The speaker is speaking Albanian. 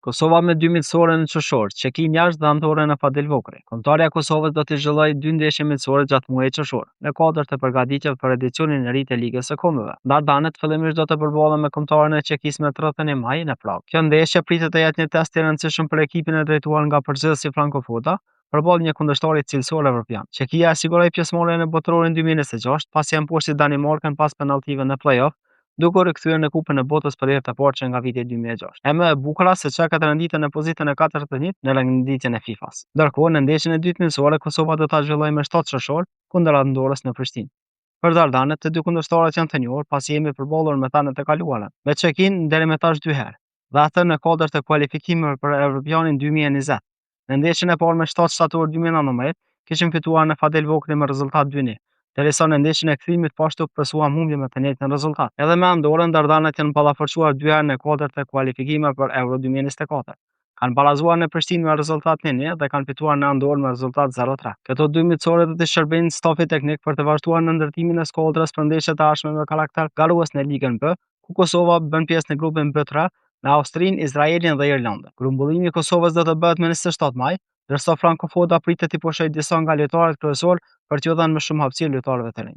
Kosova me 2 miqësore në qershor, Çekin jashtë dhe Andorra në Fadil Vokri. Kombëtarja e Kosovës do të zhvillojë 2 ndeshje miqësore gjatë muajit qershor, në kuadër të përgatitjeve për edicionin e ri të Ligës së Kombeve. Dardanët fillimisht do të përballen me kombëtaren e Çekisë me 30 maj në Prag. Kjo ndeshje pritet të jetë një test i rëndësishëm për ekipin e drejtuar nga përgjithësi Franco Foda, përballë një kundërshtari cilësor evropian. Çekia siguroi pjesëmarrjen në botrorin 2026, pasi e mposhti Danimarkën pas penalltive në play-off, duke u rikthyer në Kupën e Botës për herë të parë që nga viti 2006. E më e bukur se çka renditën në pozitën e 41 në renditjen e FIFA-s. Ndërkohë, në ndeshjen e dytë miqësore, Kosova do ta zhvillojë me 7 qershor kundër Andorrës në Prishtinë. Për Dardanët, të dy kundërshtarët janë të njohur pasi jemi përballur me ta në të kaluarën, me Çekin deri më tash 2 herë, dhe atë në kuadër të kualifikimeve për Evropianin 2020. Në ndeshjen e parë me 7 shtator 2019, kishim fituar në Fadel Vokri me rezultat 2-1. Derisa në ndeshjen e kthimit pashtu presuam humbje me të njëjtën rezultat. Edhe me Andorrën, Dardanët janë ballaforcuar 2 herë në kuadër të kualifikimeve për Euro 2024. Kanë barazuar në Prishtinë me rezultat 1-1 dhe kanë fituar në Andorrë me rezultat 0-3. Këto dy miqësore do të shërbejnë stafit teknik për të vazhduar në ndërtimin e skuadrës për ndeshjet e ardhshme me karakter garues në Ligën B, ku Kosova bën pjesë në grupin B3 me Austrinë, Izraelin dhe Irlandën. Grumbullimi i Kosovës do të bëhet më në 27 maj, ndërsa Franco Foda pritet të pushojë disa nga lojtarët kryesorë për t'u dhënë më shumë hapësirë lojtarëve të rinj.